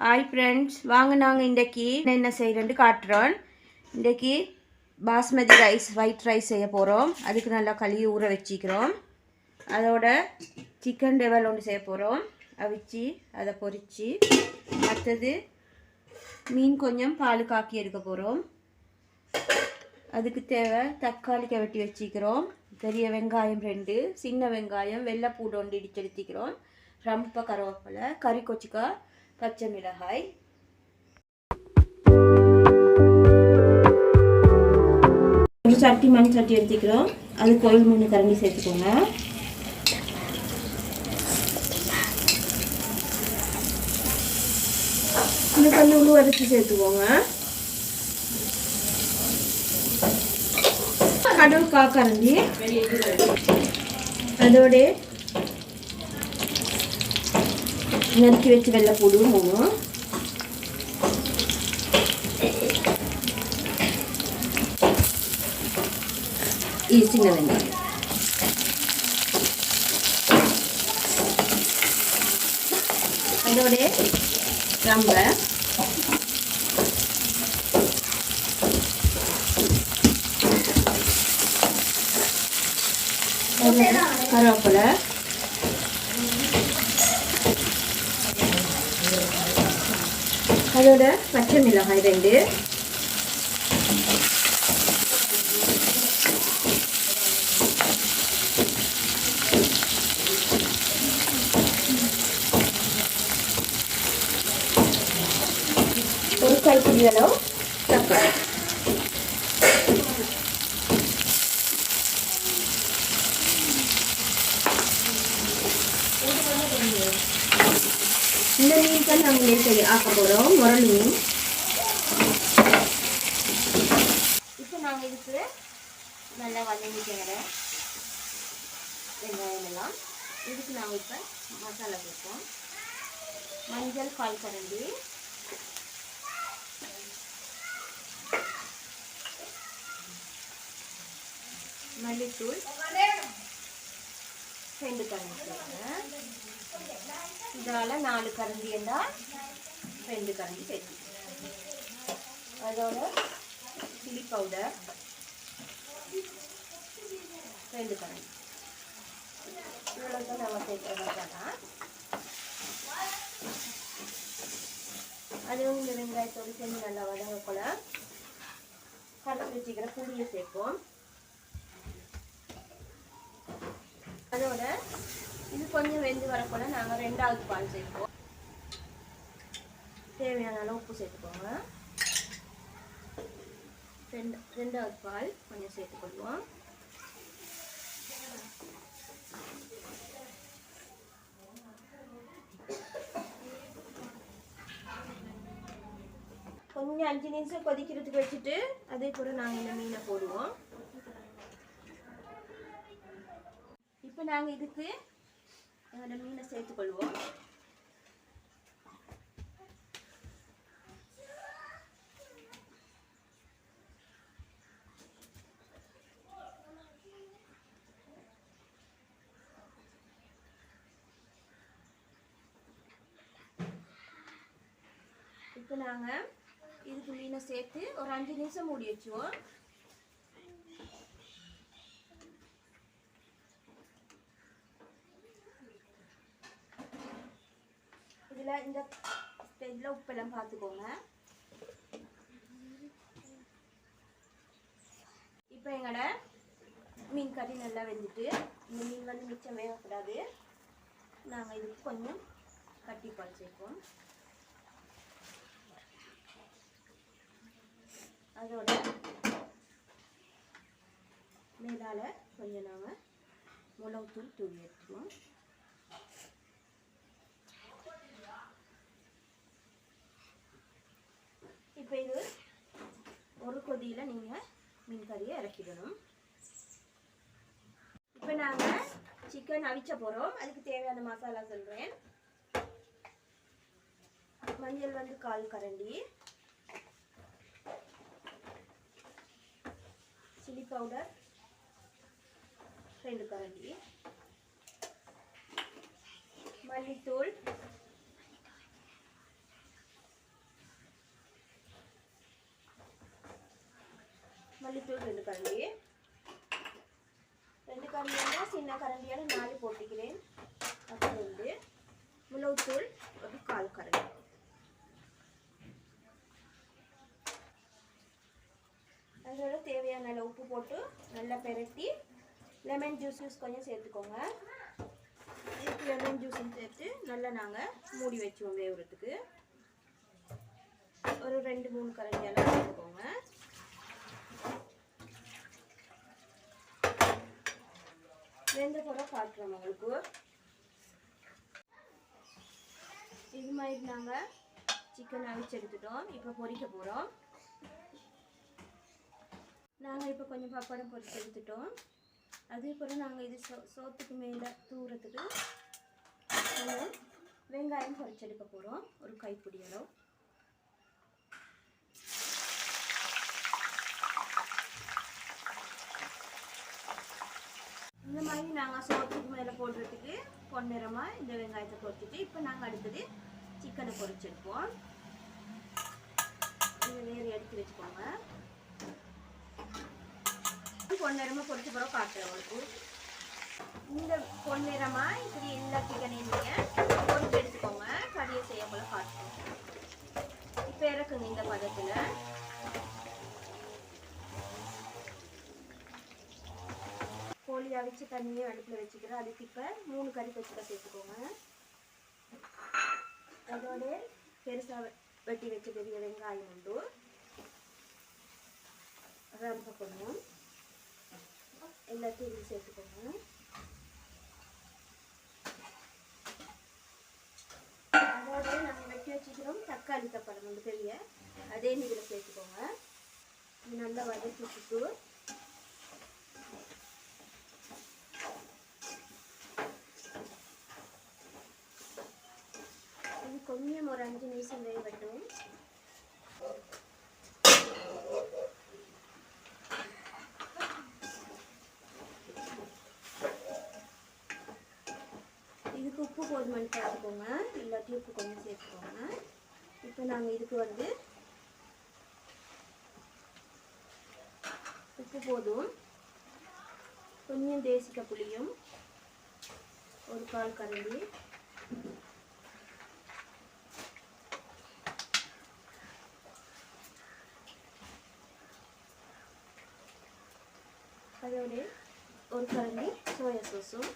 Hi friends, வாங்க நாங்கள் இன்றைக்கி என்ன செய்கிறேன்னு காட்டுறோம். இன்றைக்கி பாஸ்மதி ரைஸ், ஒயிட் ரைஸ் செய்ய போகிறோம். அதுக்கு நல்லா கழுவி ஊற வச்சிக்கிறோம். அதோட சிக்கன் டெவல் ஒன்று செய்ய போகிறோம். அவிச்சு அதை பொரித்து, மற்றது மீன் கொஞ்சம் பால் காக்கி எடுக்க போகிறோம். அதுக்கு தேவை தக்காளி வெட்டி வச்சிக்கிறோம். பெரிய வெங்காயம் 2, சின்ன வெங்காயம், வெள்ளைப்பூடு ஒன்று இடித்து எடுத்துக்கிறோம். ரொம்ப கருவேப்பிலை, கறி கொச்சிக்காய், பச்சை மிளகாய். ஒரு சட்டி மண் சட்டி எடுத்துக்கிறோம். அது கோயில் 3 கரண்டி சேர்த்துக்கோங்க. இன்னும் கொஞ்சம் உள்ள அரைச்சி சேர்த்துக்கோங்க. கடவுள் காக்கரண்டி, அதோட நறுக்கி வச்சு வெள்ளைப்பூடு 3, சின்ன வெங்காயம், அதோட ரொம்ப கருவேப்பிலை, அதோட பச்சை மிளகாய் 2, ஒரு கைப்பிடி அளவு தக்காளி. இந்த மீன் தான் நாங்கள் செய்ய ஆக்க போகிறோம், முரளி மீன். இப்போ நாங்கள் இதுக்கு நல்லா வதங்கிக்கிற வெங்காயம் எல்லாம். இதுக்கு நாங்கள் இப்போ மசாலா சேர்ப்போம். மஞ்சள் 1/4 கரண்டி, மல்லித்தூள் 2 கரண்டி சேர்க்குறேன். இதால் 4 கரண்டி இருந்தால் 2 கரண்டி சேர்த்துக்கிறேன். அதோட சில்லி பவுடர் 2 கரண்டி. இவ்வளோ நம்ம சேர்க்குறதா. அதுவும் இந்த வெங்காயத்தோடு சேர்ந்து நல்லா வதங்கக்கூட கரைச்சி வச்சுக்கிற புளியை சேர்ப்போம். அதோட இது கொஞ்சம் வெந்து வரக்கூட நாங்கள் 2வது பால் சேர்ப்போம். தேவையான அளவு உப்பு சேர்த்துக்கோங்க. 2வது பால் கொஞ்சம் சேர்த்துக்கொள்வோம். கொஞ்சம் 5 நிமிஷம் கொதிக்கிறதுக்கு வச்சுட்டு அதே கூட நாங்கள் இந்த மீனை போடுவோம். இப்போ நாங்கள் இதுக்கு எங்களோட மீனை சேர்த்துக்கொள்வோம். இப்போ நாங்கள் இதுக்கு மீனை சேர்த்து ஒரு 5 நிமிஷம் மூடி வச்சுவோம். இதில் இந்த ஸ்டேஜில் உப்பெல்லாம் பார்த்துக்கோங்க. இப்போ எங்களோட மீன் கறி நல்லா வெந்துட்டு, இந்த மீன் வந்து மிச்சம் வேகக்கூடாது. நாங்கள் இதுக்கு கொஞ்சம் கட்டிப்பால் சேர்ப்போம். அதோட மேலால் கொஞ்சம் நாங்கள் மிளகுத்தூள் தூவி எடுத்துக்குவோம். இப்போ இது ஒரு கொதியில் நீங்கள் மீன் கறியை இறக்கிடணும். இப்போ நாங்கள் சிக்கன் அவிச்ச போகிறோம். அதுக்கு தேவையான மசாலா சொல்கிறேன். மஞ்சள் வந்து 1/4 கரண்டி, சில்லி பவுடர் 2 கரண்டி, மல்லித்தூள் மல்லித்தூள் 2 கரண்டி. 2 கரண்டியாக சின்ன கரண்டியால் 4 போட்டுக்கிறேன். அப்புறம் வந்து மிளகுத்தூள் ஒரு 1/4 கரண்டி. அதோட தேவையான அளவு உப்பு போட்டு நல்லா பெரட்டி லெமன் ஜூஸ் கொஞ்சம் சேர்த்துக்கோங்க. லெமன் ஜூஸும் சேர்த்து நல்லா நாங்கள் மூடி வச்சுவோம் வேவுறதுக்கு. ஒரு 2-3 கரண்டியெல்லாம் சேர்த்துக்கோங்க. வெந்த பிறகு காட்டுறோம் உங்களுக்கு. இது மாதிரி நாங்கள் சிக்கன் அவிச்சு எடுத்துட்டோம். இப்போ பொரிக்க போகிறோம். நாங்கள் இப்போ கொஞ்சம் பப்படம் பொரிச்சு எடுத்துட்டோம். அதுக்கப்புறம் நாங்கள் இது சோத்துக்கு மேலே தூரத்துக்கு வெங்காயம் பொரிச்சு எடுக்க போகிறோம். ஒரு கைப்பிடி அளவு. இந்த மாதிரி நாங்கள் சோத்துக்கு மேலே போடுறதுக்கு பொன்னிறமாக இந்த வெங்காயத்தை பொரிச்சிட்டு இப்போ நாங்கள் அடுத்தது சிக்கனை பொரிச்செடுப்போம். இதை வேறு எடுத்து வச்சுக்கோங்க. பொன்னிறமாக பொரிச்ச பிறகு காட்டுறேன் உங்களுக்கு. இந்த பொன்னிறமாக இப்படி எல்லா சிக்கனையும் நீங்கள் பொரிச்சு எடுத்துக்கோங்க. கறியை செய்ய போல காட்டுறோம். இப்போ இறக்குங்க இந்த பதத்தில். கோழி அவிச்சு தண்ணியை அடுப்பில் வச்சுக்கிறேன். அதுக்கு இப்போ 3 கறி கொச்சிக்காய் சேர்த்துக்கோங்க. அதோட பெருசாக வெட்டி வச்ச பெரிய வெங்காயம் உண்டு. ரொம்ப கொஞ்சம் எல்லாத்தையும் இது சேர்த்துக்கோங்க. அதோட நாங்கள் வெட்டி வச்சுக்கிறோம் தக்காளி தப்படம் வந்து பெரிய அதே இதில் சேர்த்துக்கோங்க. இது நல்லா வதக்கி வச்சுட்டு இது கொஞ்சம் ஒரு 5 நிமிஷம் வேகட்டும். இதுக்கு உப்பு போதுமானு பார்த்துக்கோங்க. இல்லாட்டி உப்பு கொஞ்சம் சேர்த்துக்கோங்க. இப்போ நாங்கள் இதுக்கு வந்து உப்பு போதும். கொஞ்சம் தேசிக்காய் புளியும் ஒரு 1/4 கரண்டி. அதோட ஒரு கரண்டி சோயா சாஸும்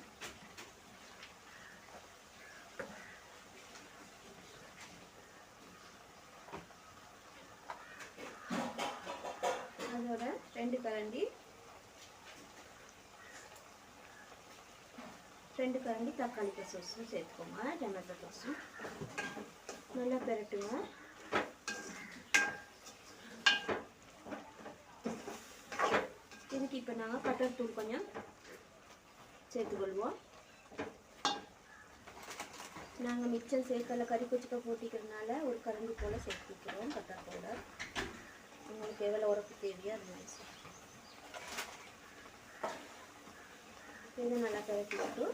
அதோட 2 கரண்டி தக்காளி சாஸும் சேர்த்துக்கோங்க. டொமேட்டோ சாஸும் நல்லா பெரட்டுங்க. இதுக்கு இப்போ நாங்கள் பட்டர் தூள் கொஞ்சம் சேர்த்துக்கொள்வோம். நாங்கள் மிச்சம் சேர்க்கல கறி கொச்சிக்காய் போட்டிக்கிறதுனால ஒரு கரண்டி போல் சேர்த்துக்கிறோம் பட்டர் பவுடர். உங்களுக்கு எவ்வளோ உரப்பு தேவையோ அது மாதிரி இதை நல்லா கலக்கி விட்டு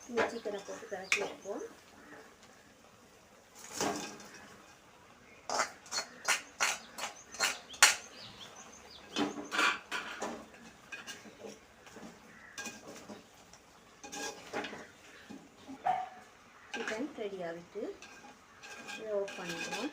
இந்த சிக்கனை போட்டு கலக்கி வைப்போம். சிக்கன் ரெடி ஆகிட்டு இதை ஆஃப் பண்ணிடுவோம்.